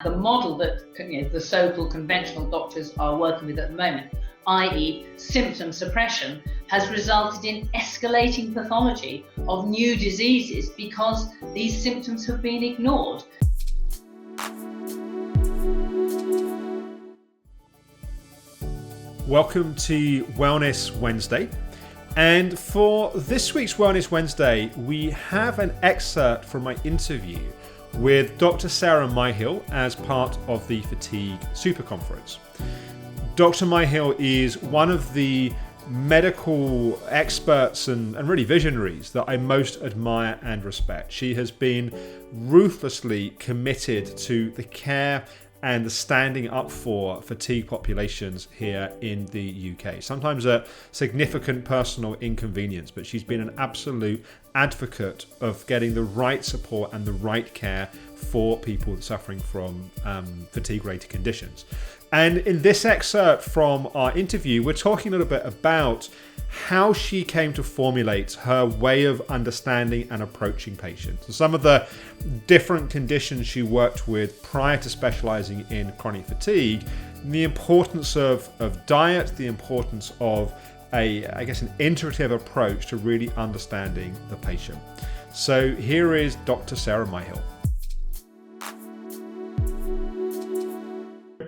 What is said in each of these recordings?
The model that the so-called conventional doctors are working with at the moment, i.e. symptom suppression, has resulted in escalating pathology of new diseases because these symptoms have been ignored. Welcome to Wellness Wednesday. And for this week's Wellness Wednesday, we have an excerpt from my interview with Dr. Sarah Myhill as part of the Fatigue Super Conference. Dr. Myhill is one of the medical experts and really visionaries that I most admire and respect. She has been ruthlessly committed to the care and the standing up for fatigue populations here in the UK. Sometimes a significant personal inconvenience, but she's been an absolute advocate of getting the right support and the right care for people suffering from fatigue-related conditions. And in this excerpt from our interview, we're talking a little bit about how she came to formulate her way of understanding and approaching patients. So some of the different conditions she worked with prior to specializing in chronic fatigue, the importance of diet, the importance of an iterative approach to really understanding the patient. So here is Dr. Sarah Myhill.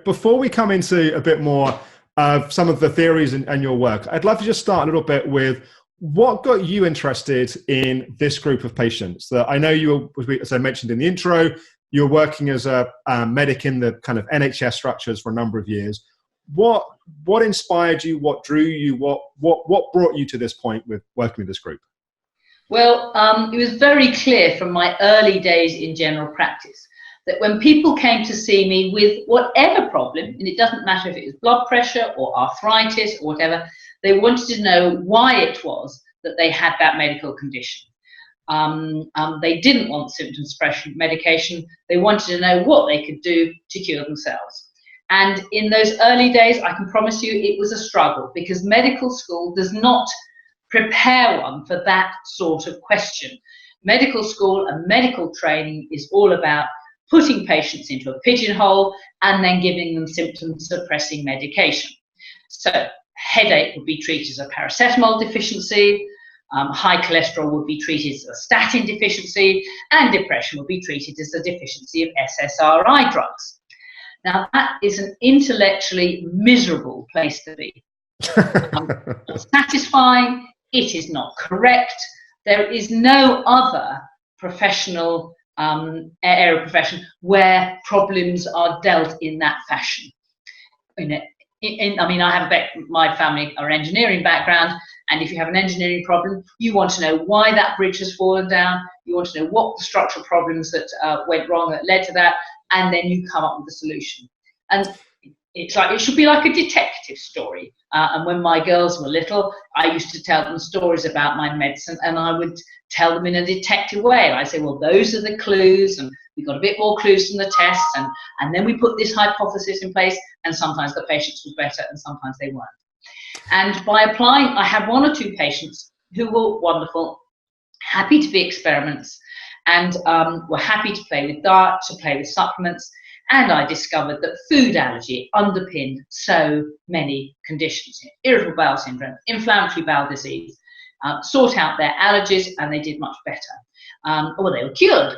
Before we come into a bit more of some of the theories and your work, I'd love to just start a little bit with what got you interested in this group of patients. That I know you were, as I mentioned in the intro, you're working as a medic in the kind of NHS structures for a number of years. What inspired you? What drew you? What brought you to this point with working with this group? Well, it was very clear from my early days in general practice that when people came to see me with whatever problem, and it doesn't matter if it was blood pressure or arthritis or whatever, they wanted to know why it was that they had that medical condition. They didn't want symptom suppression medication. They wanted to know what they could do to cure themselves. And in those early days, I can promise you it was a struggle because medical school does not prepare one for that sort of question. Medical school and medical training is all about putting patients into a pigeonhole and then giving them symptom suppressing medication. So headache would be treated as a paracetamol deficiency, high cholesterol would be treated as a statin deficiency, and depression would be treated as a deficiency of SSRI drugs. Now that is an intellectually miserable place to be. Not satisfying, it is not correct. There is no other professional area of profession where problems are dealt in that fashion. I have my family are engineering background, and if you have an engineering problem, you want to know why that bridge has fallen down. You want to know what the structural problems that went wrong that led to that, and then you come up with a solution. And it should be like a detective story. And when my girls were little, I used to tell them stories about my medicine, and I would tell them in a detective way. And I'd say, well, those are the clues, and we got a bit more clues from the tests, and then we put this hypothesis in place, and sometimes the patients were better, and sometimes they weren't. And by applying, I had one or two patients who were wonderful, happy to be experiments, and were happy to play with diet, to play with supplements. And I discovered that food allergy underpinned so many conditions: irritable bowel syndrome, inflammatory bowel disease. Sort out their allergies, and they did much better. Or they were cured.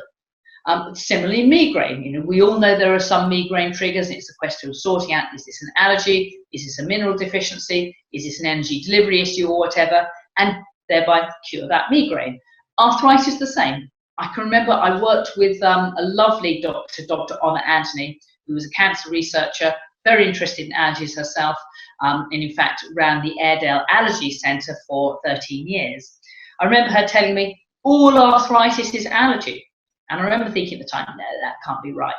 Similarly, migraine. We all know there are some migraine triggers. It's a question of sorting out: is this an allergy? Is this a mineral deficiency? Is this an energy delivery issue or whatever? And thereby cure that migraine. Arthritis, the same. I can remember I worked with a lovely doctor, Dr. Honor Anthony, who was a cancer researcher, very interested in allergies herself, and in fact ran the Airedale Allergy Centre for 13 years. I remember her telling me, all arthritis is allergy. And I remember thinking at the time, no, that can't be right.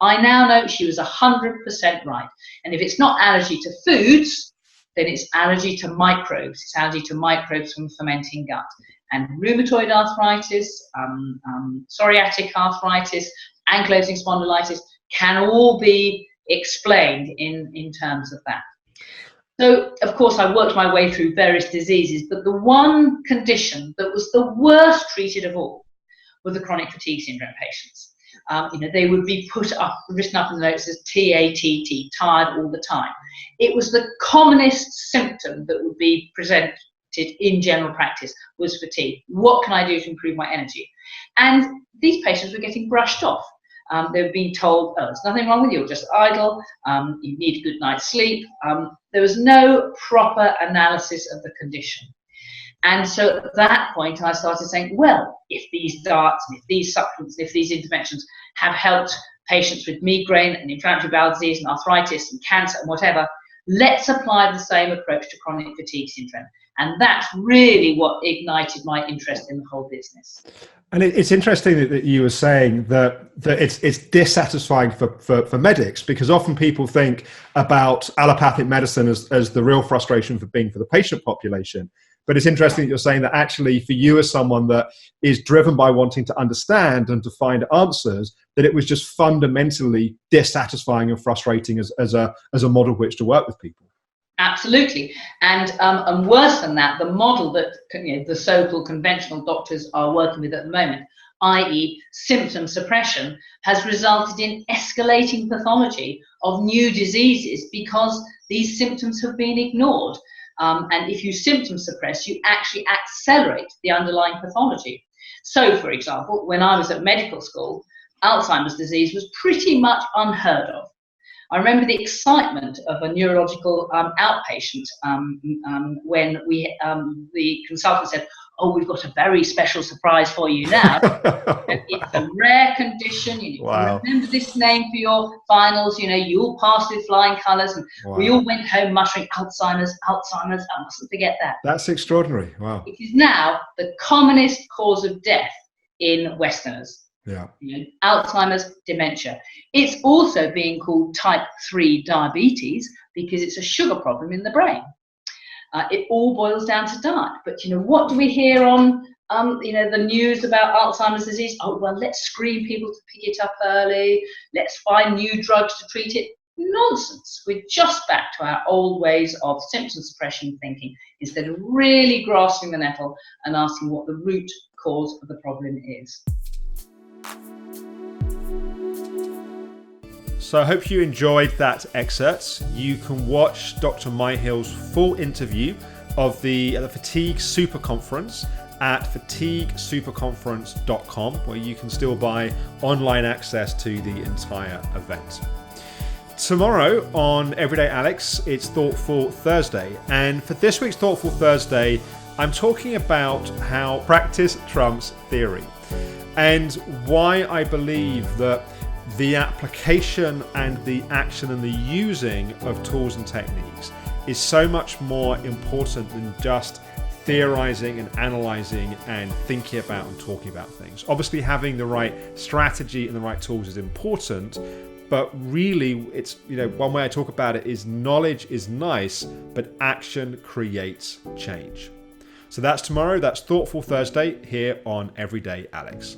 I now know she was 100% right. And if it's not allergy to foods, then it's allergy to microbes. It's allergy to microbes from fermenting gut. And rheumatoid arthritis, psoriatic arthritis, ankylosing spondylitis can all be explained in terms of that. So, of course, I worked my way through various diseases, but the one condition that was the worst treated of all were the chronic fatigue syndrome patients. they would be written up in the notes as TATT, tired all the time. It was the commonest symptom that would be presented in general practice was fatigue. What can I do to improve my energy? And these patients were getting brushed off. They were being told, oh, there's nothing wrong with you, you're just idle, you need a good night's sleep. There was no proper analysis of the condition. And so at that point, I started saying, well, if these darts, and if these supplements, if these interventions have helped patients with migraine and inflammatory bowel disease and arthritis and cancer and whatever, let's apply the same approach to chronic fatigue syndrome. And that's really what ignited my interest in the whole business. And it's interesting that you were saying that it's dissatisfying for medics, because often people think about allopathic medicine as the real frustration for the patient population. But it's interesting that you're saying that actually for you as someone that is driven by wanting to understand and to find answers, that it was just fundamentally dissatisfying and frustrating as a model which to work with people. Absolutely. And worse than that, the model that the so-called conventional doctors are working with at the moment, i.e. symptom suppression, has resulted in escalating pathology of new diseases because these symptoms have been ignored. And if you symptom suppress, you actually accelerate the underlying pathology. So, for example, when I was at medical school, Alzheimer's disease was pretty much unheard of. I remember the excitement of a neurological outpatient when the consultant said, oh, we've got a very special surprise for you now. It's a rare condition. You need to remember this name for your finals. You'll pass with flying colours. And we all went home muttering, Alzheimer's, Alzheimer's. I mustn't forget that. That's extraordinary. Wow. It is now the commonest cause of death in Westerners. Yeah. Alzheimer's, dementia. It's also being called type 3 diabetes because it's a sugar problem in the brain. It all boils down to diet. But what do we hear on the news about Alzheimer's disease? Oh, well, let's screen people to pick it up early. Let's find new drugs to treat it. Nonsense. We're just back to our old ways of symptom suppression thinking instead of really grasping the nettle and asking what the root cause of the problem is. So I hope you enjoyed that excerpt. You can watch Dr. Myhill's full interview of the Fatigue Super Conference at fatiguesuperconference.com, where you can still buy online access to the entire event. Tomorrow on Everyday Alex, it's Thoughtful Thursday. And for this week's Thoughtful Thursday, I'm talking about how practice trumps theory and why I believe that the application and the action and the using of tools and techniques is so much more important than just theorizing and analyzing and thinking about and talking about things. Obviously, having the right strategy and the right tools is important, but really it's, one way I talk about it is knowledge is nice, but action creates change. So that's tomorrow. That's Thoughtful Thursday here on Everyday Alex.